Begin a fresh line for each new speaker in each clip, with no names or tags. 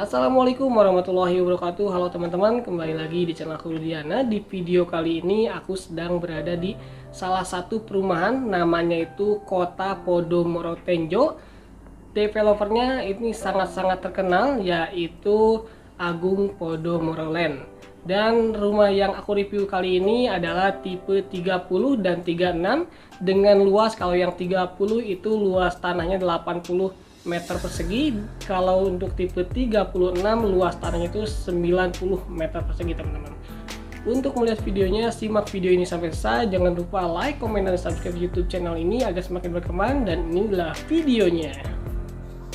Assalamualaikum warahmatullahi wabarakatuh. Halo teman-teman, kembali lagi di channel aku Rudiana. Di video kali ini aku sedang berada di salah satu perumahan, namanya itu Kota Podomoro Tenjo. Developernya ini sangat-sangat terkenal, yaitu Agung Podomoro Land. Dan rumah yang aku review kali ini adalah tipe 30 dan 36 dengan luas, kalau yang 30 itu luas tanahnya 80 meter persegi, kalau untuk tipe 36 luas tanahnya itu 90 meter persegi teman-teman. Untuk melihat videonya, simak video ini sampai selesai. Jangan lupa like, komen, dan subscribe YouTube channel ini agar semakin berkembang. Dan inilah videonya.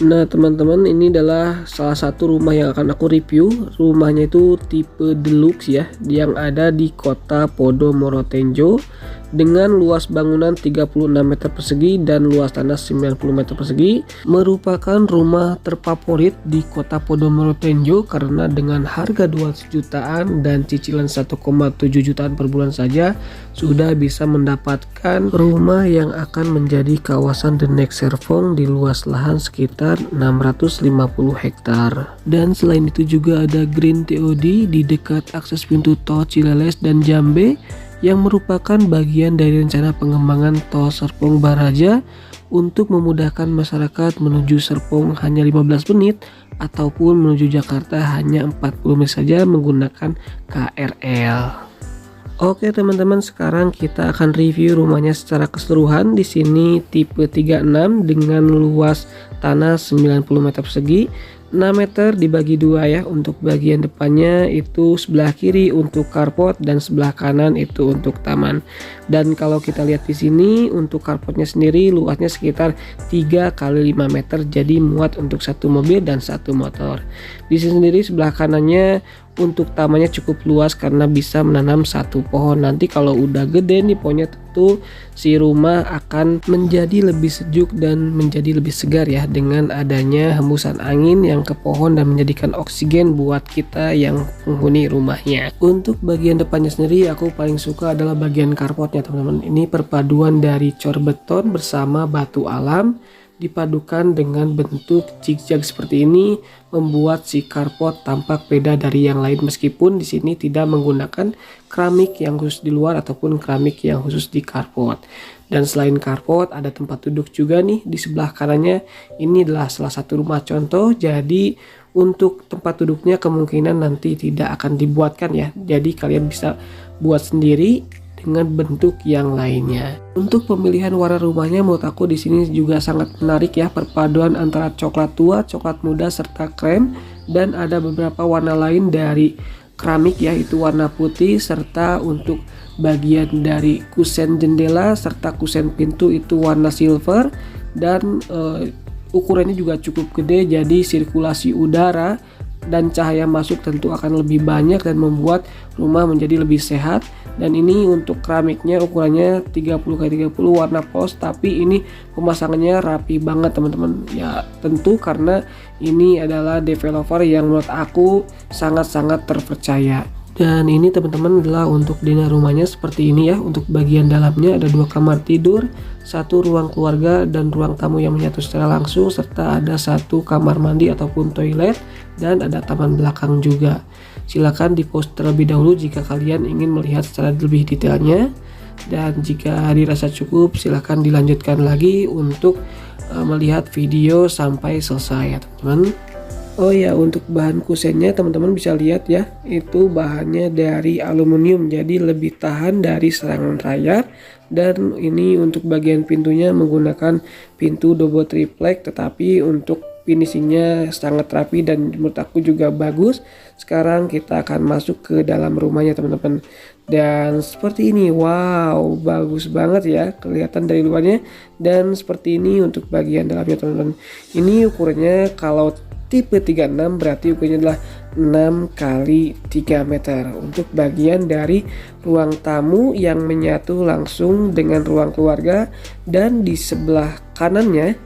Nah teman-teman, ini adalah salah satu rumah yang akan aku review. Rumahnya itu tipe deluxe ya, yang ada di Kota Podomoro Tenjo dengan luas bangunan 36 meter persegi dan luas tanah 90 meter persegi. Merupakan rumah terfavorit di Kota Podomoro Tenjo karena dengan harga 200 jutaan dan cicilan 1,7 jutaan per bulan saja sudah bisa mendapatkan rumah yang akan menjadi kawasan The Next Serpong di luas lahan sekitar 650 hektar. Dan selain itu juga ada Green TOD di dekat akses pintu tol Cileles dan Jambe yang merupakan bagian dari rencana pengembangan tol Serpong Baraja untuk memudahkan masyarakat menuju Serpong hanya 15 menit ataupun menuju Jakarta hanya 40 menit saja menggunakan KRL. Oke teman-teman, sekarang kita akan review rumahnya secara keseluruhan. Di sini tipe 36 dengan luas tanah 90 meter persegi, 6 meter dibagi dua ya. Untuk bagian depannya itu sebelah kiri untuk carport dan sebelah kanan itu untuk taman. Dan kalau kita lihat di sini untuk carportnya sendiri luasnya sekitar 3 kali 5 meter, jadi muat untuk satu mobil dan satu motor. Di sini sendiri sebelah kanannya untuk tamannya cukup luas karena bisa menanam satu pohon. Nanti kalau udah gede nih pohonnya, tentu si rumah akan menjadi lebih sejuk dan menjadi lebih segar ya dengan adanya hembusan angin yang ke pohon dan menjadikan oksigen buat kita yang penghuni rumahnya. Untuk bagian depannya sendiri aku paling suka adalah bagian carportnya teman-teman. Ini perpaduan dari cor beton bersama batu alam dipadukan dengan bentuk zigzag seperti ini membuat si carport tampak beda dari yang lain, meskipun di sini tidak menggunakan keramik yang khusus di luar ataupun keramik yang khusus di carport. Dan selain carport ada tempat duduk juga nih di sebelah kanannya. Ini adalah salah satu rumah contoh, jadi untuk tempat duduknya kemungkinan nanti tidak akan dibuatkan ya, jadi kalian bisa buat sendiri dengan bentuk yang lainnya. Untuk pemilihan warna rumahnya menurut aku di sini juga sangat menarik ya, perpaduan antara coklat tua, coklat muda serta krem, dan ada beberapa warna lain dari keramik ya, itu warna putih, serta untuk bagian dari kusen jendela serta kusen pintu itu warna silver. Dan ukurannya juga cukup gede, jadi sirkulasi udara dan cahaya masuk tentu akan lebih banyak dan membuat rumah menjadi lebih sehat. Dan ini untuk keramiknya ukurannya 30x30 warna polos, tapi ini pemasangannya rapi banget teman-teman ya, tentu karena ini adalah developer yang menurut aku sangat-sangat terpercaya. Dan ini teman-teman adalah untuk dina rumahnya seperti ini ya. Untuk bagian dalamnya ada 2 kamar tidur, 1 ruang keluarga dan ruang tamu yang menyatu secara langsung, serta ada 1 kamar mandi ataupun toilet, dan ada taman belakang juga. Silakan di pause terlebih dahulu jika kalian ingin melihat secara lebih detailnya, dan jika dirasa cukup silakan dilanjutkan lagi untuk melihat video sampai selesai ya teman-teman. Oh ya, untuk bahan kusennya teman-teman bisa lihat ya, itu bahannya dari aluminium, jadi lebih tahan dari serangan rayap. Dan ini untuk bagian pintunya menggunakan pintu double triplek, tetapi untuk finishingnya sangat rapi dan menurut aku juga bagus. Sekarang kita akan masuk ke dalam rumahnya teman-teman, dan seperti ini, wow, bagus banget ya kelihatan dari luarnya. Dan seperti ini untuk bagian dalamnya teman-teman. Ini ukurannya kalau tipe 36 berarti ukurannya adalah 6x3 meter. Untuk bagian dari ruang tamu yang menyatu langsung dengan ruang keluarga, dan di sebelah kanannya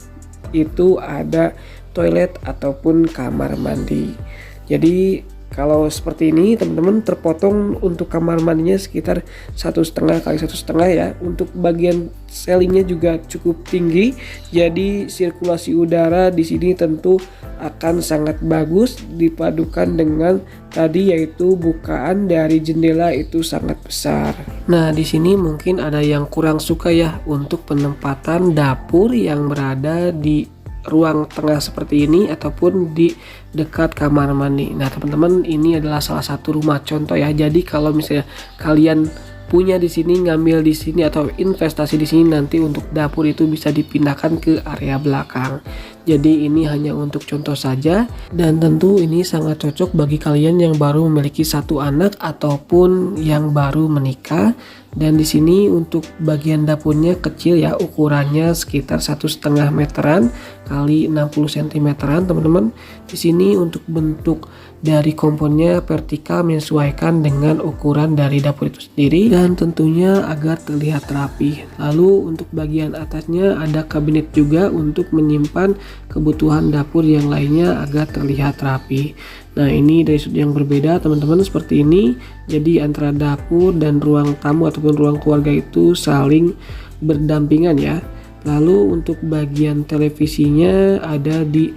itu ada toilet ataupun kamar mandi. Jadi Kalau seperti ini teman-teman, terpotong untuk kamar mandinya sekitar 1,5 kali 1,5 ya. Untuk bagian ceilingnya juga cukup tinggi, jadi sirkulasi udara di sini tentu akan sangat bagus dipadukan dengan tadi yaitu bukaan dari jendela itu sangat besar. Nah, di sini mungkin ada yang kurang suka ya untuk penempatan dapur yang berada di ruang tengah seperti ini ataupun di dekat kamar mandi. Nah teman-teman, ini adalah salah satu rumah contoh ya. Jadi kalau misalnya kalian punya di sini, ngambil di sini atau investasi di sini, nanti untuk dapur itu bisa dipindahkan ke area belakang. Jadi ini hanya untuk contoh saja, dan tentu ini sangat cocok bagi kalian yang baru memiliki satu anak ataupun yang baru menikah. Dan di sini untuk bagian dapurnya kecil ya, ukurannya sekitar 1,5 meteran kali 60 cm teman-teman. Di sini untuk bentuk dari komponnya vertikal menyesuaikan dengan ukuran dari dapur itu sendiri dan tentunya agar terlihat rapi. Lalu untuk bagian atasnya ada kabinet juga untuk menyimpan kebutuhan dapur yang lainnya agar terlihat rapi. Nah ini dari sudut yang berbeda teman-teman seperti ini. Jadi antara dapur dan ruang tamu ataupun ruang keluarga itu saling berdampingan ya. Lalu untuk bagian televisinya ada di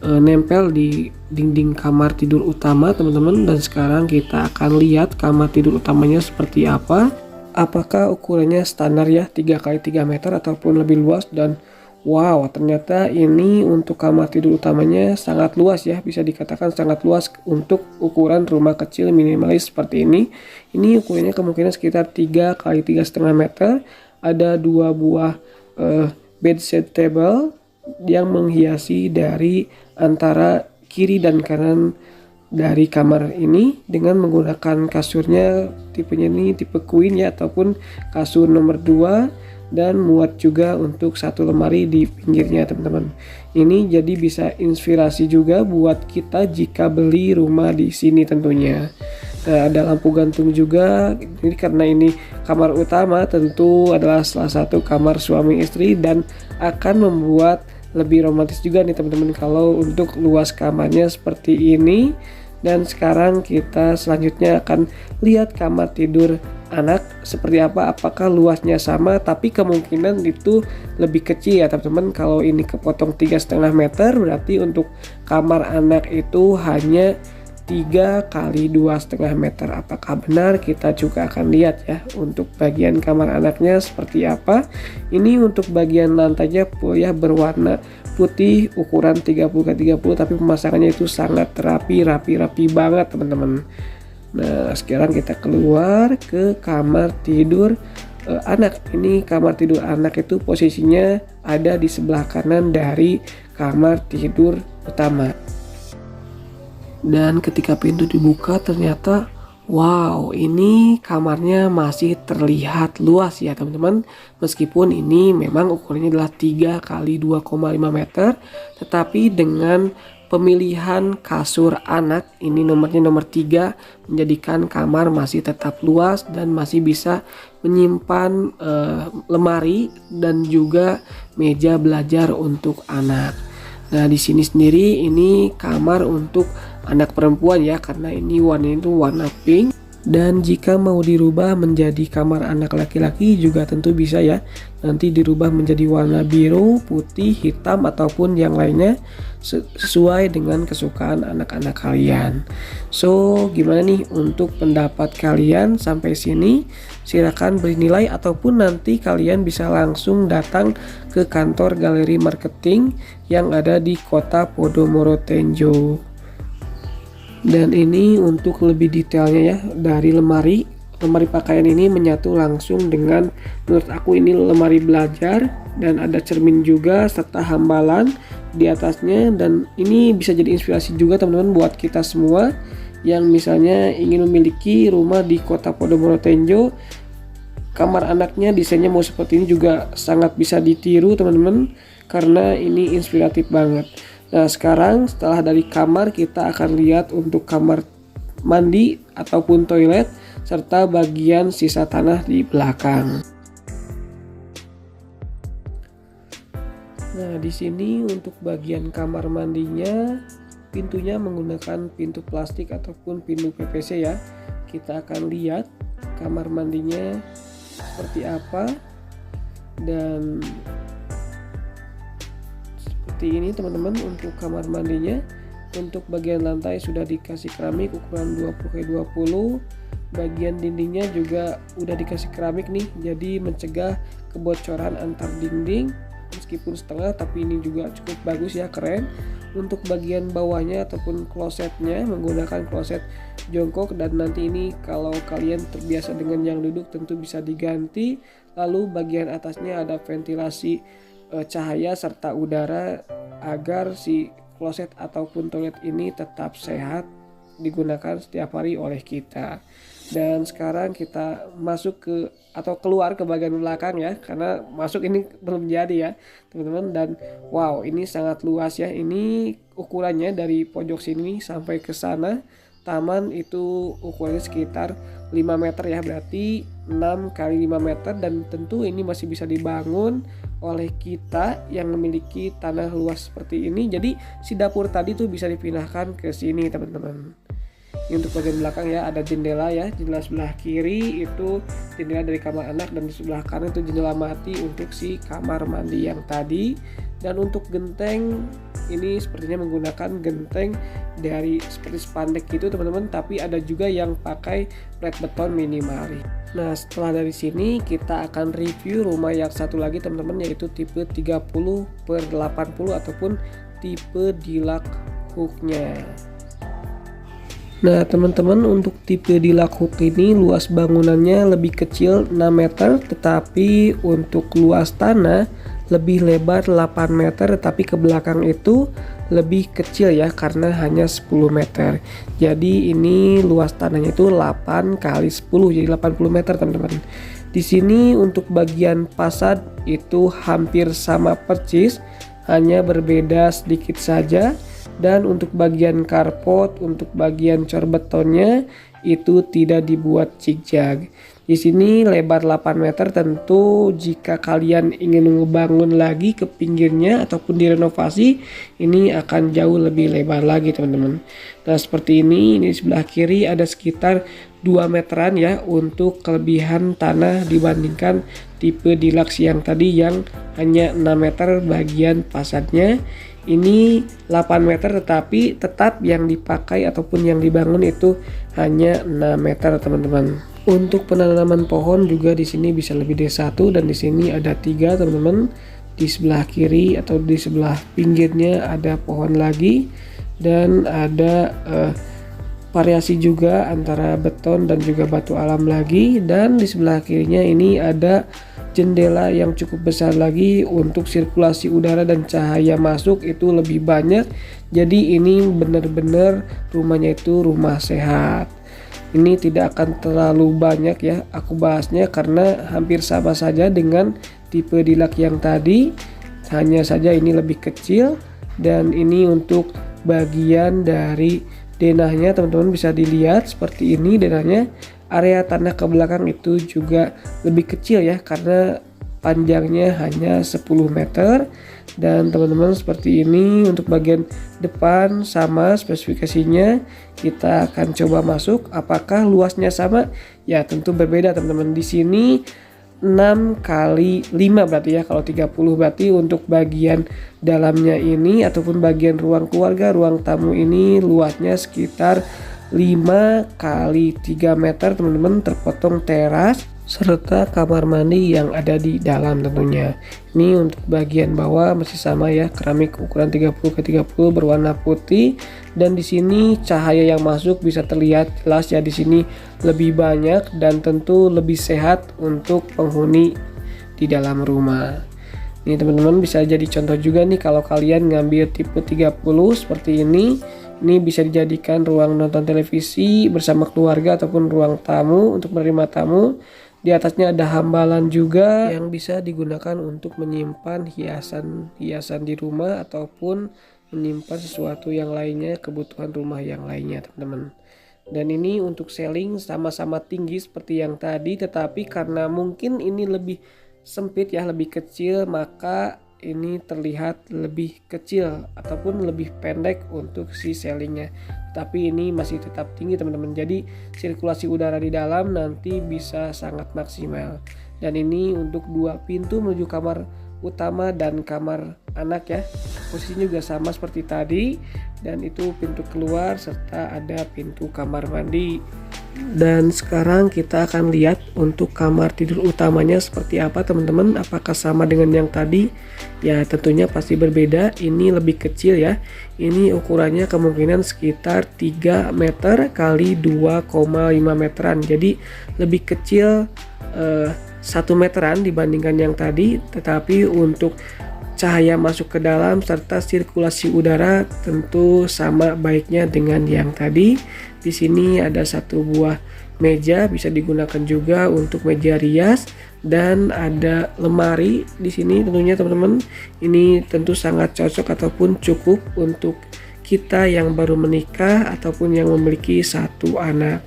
nempel di dinding kamar tidur utama teman-teman. Dan sekarang kita akan lihat kamar tidur utamanya seperti apa. Apakah ukurannya standar ya 3 kali 3 meter ataupun lebih luas. Dan wow, ternyata ini untuk kamar tidur utamanya sangat luas ya, bisa dikatakan sangat luas untuk ukuran rumah kecil minimalis seperti ini. Ini ukurannya kemungkinan sekitar 3 kali 3,5 meter. Ada 2 buah bedside table yang menghiasi dari antara kiri dan kanan dari kamar ini dengan menggunakan kasurnya tipenya ini tipe queen ya, ataupun kasur nomor 2. Dan muat juga untuk satu lemari di pinggirnya teman-teman. Ini jadi bisa inspirasi juga buat kita jika beli rumah di sini tentunya. Nah, ada lampu gantung juga. Ini karena ini kamar utama, tentu adalah salah satu kamar suami istri dan akan membuat lebih romantis juga nih teman-teman kalau untuk luas kamarnya seperti ini. Dan sekarang kita selanjutnya akan lihat kamar tidur anak seperti apa, apakah luasnya sama, tapi kemungkinan itu lebih kecil ya teman-teman. Kalau ini kepotong 3,5 meter, berarti untuk kamar anak itu hanya 3 kali 2,5 meter. Apakah benar? Kita juga akan lihat ya untuk bagian kamar anaknya seperti apa. Ini untuk bagian lantainya ya berwarna putih ukuran 30 kali 30, tapi pemasangannya itu sangat rapi banget teman-teman. Nah sekarang kita keluar ke kamar tidur anak. Ini kamar tidur anak itu posisinya ada di sebelah kanan dari kamar tidur utama. Dan ketika pintu dibuka ternyata wow, ini kamarnya masih terlihat luas ya teman-teman. Meskipun ini memang ukurannya adalah 3 kali 2,5 meter, tetapi dengan pemilihan kasur anak ini nomornya nomor 3 menjadikan kamar masih tetap luas dan masih bisa menyimpan lemari dan juga meja belajar untuk anak. Nah di sini sendiri ini kamar untuk anak perempuan ya, karena ini warnanya itu warna pink. Dan jika mau dirubah menjadi kamar anak laki-laki juga tentu bisa ya. Nanti dirubah menjadi warna biru, putih, hitam ataupun yang lainnya sesuai dengan kesukaan anak-anak kalian. So gimana nih untuk pendapat kalian sampai sini? Silakan beri nilai ataupun nanti kalian bisa langsung datang ke kantor galeri marketing yang ada di kota Podomoro Tenjo. Dan ini untuk lebih detailnya ya, dari lemari pakaian ini menyatu langsung dengan, menurut aku ini lemari belajar, dan ada cermin juga serta hambalan di atasnya. Dan ini bisa jadi inspirasi juga teman-teman buat kita semua yang misalnya ingin memiliki rumah di kota Podomoro Tenjo. Kamar anaknya desainnya mau seperti ini juga sangat bisa ditiru teman-teman, karena ini inspiratif banget. Nah sekarang setelah dari kamar kita akan lihat untuk kamar mandi ataupun toilet serta bagian sisa tanah di belakang. Nah di sini untuk bagian kamar mandinya pintunya menggunakan pintu plastik ataupun pintu PVC ya. Kita akan lihat kamar mandinya seperti apa, dan seperti ini teman-teman untuk kamar mandinya. Untuk bagian lantai sudah dikasih keramik ukuran 20x20. Bagian dindingnya juga udah dikasih keramik nih, jadi mencegah kebocoran antar dinding. Meskipun setengah, tapi ini juga cukup bagus ya, keren. Untuk bagian bawahnya ataupun klosetnya menggunakan kloset jongkok, dan nanti ini kalau kalian terbiasa dengan yang duduk tentu bisa diganti. Lalu bagian atasnya ada ventilasi cahaya serta udara agar si kloset ataupun toilet ini tetap sehat digunakan setiap hari oleh kita. Dan sekarang kita masuk ke atau keluar ke bagian belakang ya, karena masuk ini belum jadi ya teman-teman. Dan wow, ini sangat luas ya, ini ukurannya dari pojok sini sampai ke sana taman itu ukurannya sekitar 5 meter ya, berarti 6 kali 5 meter, dan tentu ini masih bisa dibangun oleh kita yang memiliki tanah luas seperti ini. Jadi si dapur tadi tuh bisa dipindahkan ke sini teman-teman. Ini untuk bagian belakang ya, ada jendela ya, jendela sebelah kiri itu jendela dari kamar anak, dan di sebelah kanan itu jendela mati untuk si kamar mandi yang tadi. Dan untuk genteng ini sepertinya menggunakan genteng dari seperti spandek gitu teman-teman, tapi ada juga yang pakai flat beton minimalis. Nah, setelah dari sini kita akan review rumah yang satu lagi teman-teman, yaitu tipe 30x80 ataupun tipe deluxe hooknya. Nah teman-teman, untuk tipe deluxe hook ini luas bangunannya lebih kecil 6 meter, tetapi untuk luas tanah lebih lebar 8 meter, tetapi ke belakang itu lebih kecil ya karena hanya 10 meter. Jadi ini luas tanahnya itu 8 kali 10, jadi 80 meter teman-teman. Di sini untuk bagian fasad itu hampir sama persis, hanya berbeda sedikit saja. Dan untuk bagian carport, untuk bagian cor betonnya itu tidak dibuat zigzag. Di sini lebar 8 meter, tentu jika kalian ingin membangun lagi ke pinggirnya ataupun direnovasi, ini akan jauh lebih lebar lagi teman-teman. Nah seperti ini di sebelah kiri ada sekitar 2 meteran ya untuk kelebihan tanah dibandingkan tipe deluxe yang tadi yang hanya 6 meter bagian fasadnya. Ini 8 meter, tetapi tetap yang dipakai ataupun yang dibangun itu hanya 6 meter teman-teman. Untuk penanaman pohon juga di sini bisa lebih dari 1, dan di sini ada 3 teman-teman. Di sebelah kiri atau di sebelah pinggirnya ada pohon lagi, dan ada variasi juga antara beton dan juga batu alam lagi. Dan di sebelah kirinya ini ada jendela yang cukup besar lagi untuk sirkulasi udara dan cahaya masuk itu lebih banyak. Jadi ini benar-benar rumahnya itu rumah sehat. Ini tidak akan terlalu banyak ya aku bahasnya karena hampir sama saja dengan tipe deluxe yang tadi, hanya saja ini lebih kecil. Dan ini untuk bagian dari denahnya teman-teman bisa dilihat seperti ini denahnya. Area tanah ke belakang itu juga lebih kecil ya karena panjangnya hanya 10 meter. Dan teman-teman seperti ini untuk bagian depan sama spesifikasinya. Kita akan coba masuk, apakah luasnya sama? Ya tentu berbeda teman-teman. Di sini 6 kali 5 berarti ya, kalau 30 berarti untuk bagian dalamnya ini ataupun bagian ruang keluarga, ruang tamu ini luasnya sekitar 5 kali 3 meter teman-teman, terpotong teras serta kamar mandi yang ada di dalam tentunya. Ini untuk bagian bawah masih sama ya, keramik ukuran 30x30 berwarna putih. Dan di sini cahaya yang masuk bisa terlihat jelas ya, di sini lebih banyak dan tentu lebih sehat untuk penghuni di dalam rumah. Ini teman-teman bisa jadi contoh juga nih kalau kalian ngambil tipe 30 seperti ini. Ini bisa dijadikan ruang nonton televisi bersama keluarga ataupun ruang tamu untuk menerima tamu. Di atasnya ada hambalan juga yang bisa digunakan untuk menyimpan hiasan-hiasan di rumah ataupun menyimpan sesuatu yang lainnya, kebutuhan rumah yang lainnya teman-teman. Dan ini untuk ceiling sama-sama tinggi seperti yang tadi, tetapi karena mungkin ini lebih sempit ya, lebih kecil, maka ini terlihat lebih kecil ataupun lebih pendek untuk si selingnya, tapi ini masih tetap tinggi teman-teman. Jadi sirkulasi udara di dalam nanti bisa sangat maksimal. Dan ini untuk 2 pintu menuju kamar utama dan kamar anak ya. Posisinya juga sama seperti tadi, dan itu pintu keluar serta ada pintu kamar mandi. Dan sekarang kita akan lihat untuk kamar tidur utamanya seperti apa teman-teman. Apakah sama dengan yang tadi? Ya tentunya pasti berbeda. Ini lebih kecil ya. Ini ukurannya kemungkinan sekitar 3 meter kali 2,5 meteran. Jadi lebih kecil 1 meteran dibandingkan yang tadi. Tetapi untuk cahaya masuk ke dalam serta sirkulasi udara tentu sama baiknya dengan yang tadi. Di sini ada 1 buah meja, bisa digunakan juga untuk meja rias, dan ada lemari di sini tentunya teman-teman. Ini tentu sangat cocok ataupun cukup untuk kita yang baru menikah ataupun yang memiliki 1 anak.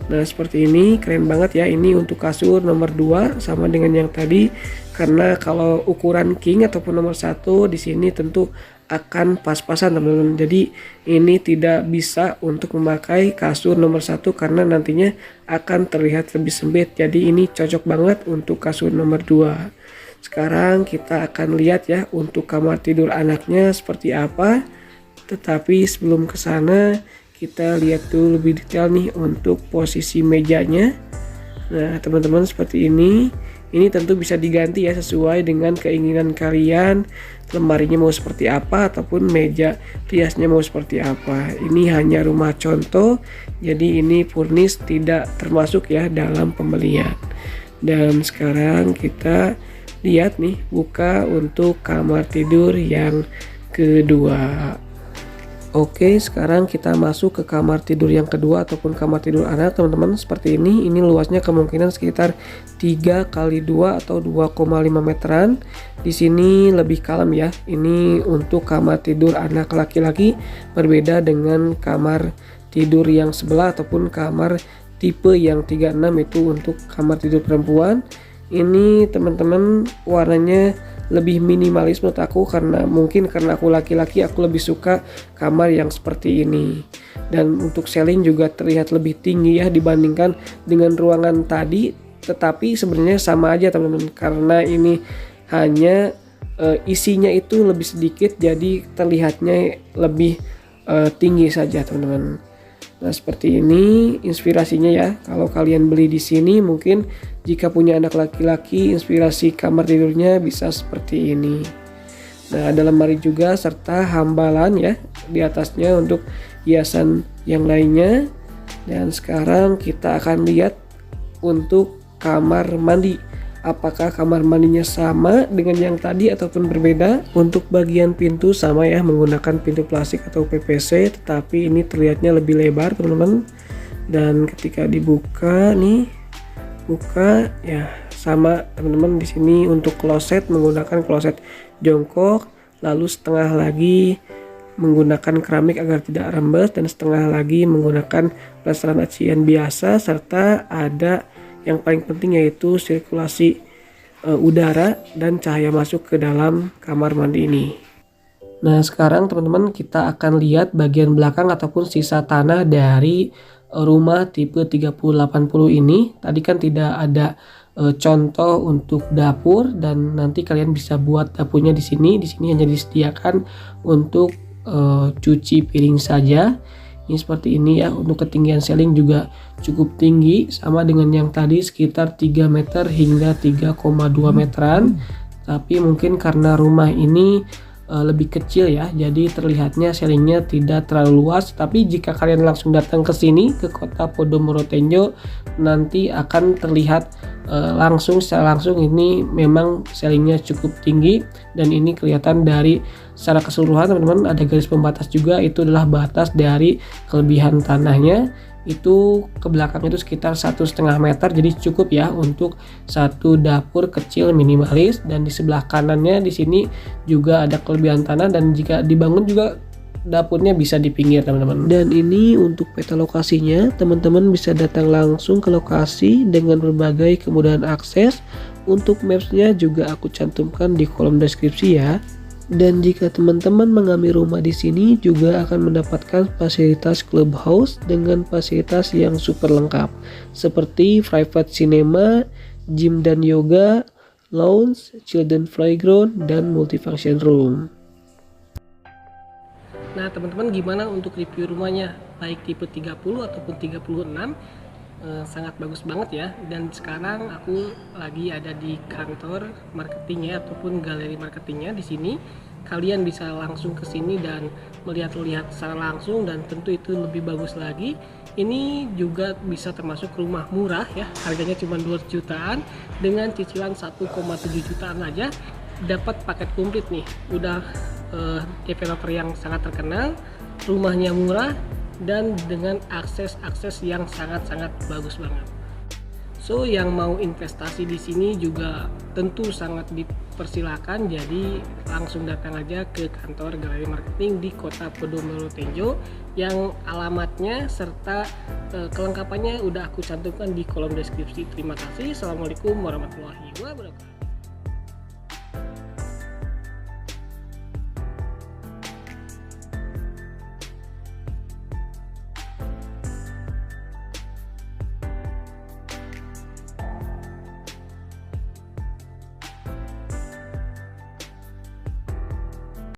Nah seperti ini, keren banget ya. Ini untuk kasur nomor 2 sama dengan yang tadi, karena kalau ukuran king ataupun nomor 1 di sini tentu akan pas-pasan teman-teman. Jadi ini tidak bisa untuk memakai kasur nomor 1 karena nantinya akan terlihat lebih sempit. Jadi ini cocok banget untuk kasur nomor 2. Sekarang kita akan lihat ya untuk kamar tidur anaknya seperti apa. Tetapi sebelum ke sana kita lihat dulu lebih detail nih untuk posisi mejanya. Nah teman-teman seperti ini. Ini tentu bisa diganti ya sesuai dengan keinginan kalian. Lemarinya mau seperti apa ataupun meja riasnya mau seperti apa. Ini hanya rumah contoh, jadi ini furnish tidak termasuk ya dalam pembelian. Dan sekarang kita lihat nih, buka untuk kamar tidur yang kedua. Oke, sekarang kita masuk ke kamar tidur yang kedua ataupun kamar tidur anak teman-teman. Seperti ini luasnya kemungkinan sekitar 3 kali 2 atau 2,5 meteran. Di sini lebih kalem ya. Ini untuk kamar tidur anak laki-laki, berbeda dengan kamar tidur yang sebelah ataupun kamar tipe yang 36 itu untuk kamar tidur perempuan. Ini teman-teman warnanya lebih minimalis menurut aku, karena mungkin karena aku laki-laki, aku lebih suka kamar yang seperti ini. Dan untuk ceiling juga terlihat lebih tinggi ya dibandingkan dengan ruangan tadi, tetapi sebenarnya sama aja teman-teman, karena ini hanya isinya itu lebih sedikit, jadi terlihatnya lebih tinggi saja teman-teman. Nah seperti ini inspirasinya ya. Kalau kalian beli di sini, mungkin jika punya anak laki-laki, inspirasi kamar tidurnya bisa seperti ini. Nah ada lemari juga serta hambalan ya di atasnya untuk hiasan yang lainnya. Dan sekarang kita akan lihat untuk kamar mandi. Apakah kamar mandinya sama dengan yang tadi ataupun berbeda? Untuk bagian pintu sama ya, menggunakan pintu plastik atau PVC, tetapi ini terlihatnya lebih lebar teman-teman. Dan ketika dibuka nih, buka ya sama teman-teman. Di sini untuk kloset menggunakan kloset jongkok, lalu setengah lagi menggunakan keramik agar tidak rembes, dan setengah lagi menggunakan plesteran acian biasa, serta ada yang paling penting yaitu sirkulasi udara dan cahaya masuk ke dalam kamar mandi ini. Nah sekarang teman-teman kita akan lihat bagian belakang ataupun sisa tanah dari rumah tipe 3080 ini. Tadi kan tidak ada contoh untuk dapur, dan nanti kalian bisa buat dapurnya di sini. Di sini hanya disediakan untuk cuci piring saja. Ini seperti ini ya. Untuk ketinggian ceiling juga cukup tinggi, sama dengan yang tadi sekitar 3 meter hingga 3,2 meteran. Tapi mungkin karena rumah ini lebih kecil ya, jadi terlihatnya ceilingnya tidak terlalu luas. Tapi jika kalian langsung datang ke sini ke kota Podomoro Tenjo, nanti akan terlihat secara langsung ini memang ceilingnya cukup tinggi. Dan ini kelihatan dari secara keseluruhan teman-teman, ada garis pembatas juga, itu adalah batas dari kelebihan tanahnya. Itu ke belakang itu sekitar 1,5 meter, jadi cukup ya untuk satu dapur kecil minimalis. Dan di sebelah kanannya di sini juga ada kelebihan tanah, dan jika dibangun juga dapurnya bisa di pinggir teman-teman. Dan ini untuk peta lokasinya, teman-teman bisa datang langsung ke lokasi dengan berbagai kemudahan akses.
Untuk mapsnya juga aku cantumkan di kolom deskripsi ya. Dan jika teman-teman mengambil rumah di sini juga akan mendapatkan fasilitas clubhouse dengan fasilitas yang super lengkap seperti private cinema, gym dan yoga, lounge, children playground, dan multifunction room.
Nah teman-teman, gimana untuk review rumahnya? Baik tipe 30 ataupun 36, sangat bagus banget ya. Dan sekarang aku lagi ada di kantor marketingnya ataupun galeri marketingnya di sini. Kalian bisa langsung ke sini dan melihat secara langsung, dan tentu itu lebih bagus lagi. Ini juga bisa termasuk rumah murah ya, harganya cuma 2 jutaan dengan cicilan 1,7 jutaan aja. Dapat paket komplit nih, udah developer yang sangat terkenal, rumahnya murah, dan dengan akses yang sangat bagus banget. So yang mau investasi di sini juga tentu sangat dipersilakan, jadi langsung datang aja ke kantor galeri marketing di Kota Podomoro Tejo, yang alamatnya serta kelengkapannya udah aku cantumkan di kolom deskripsi. Terima kasih. Assalamualaikum warahmatullahi wabarakatuh.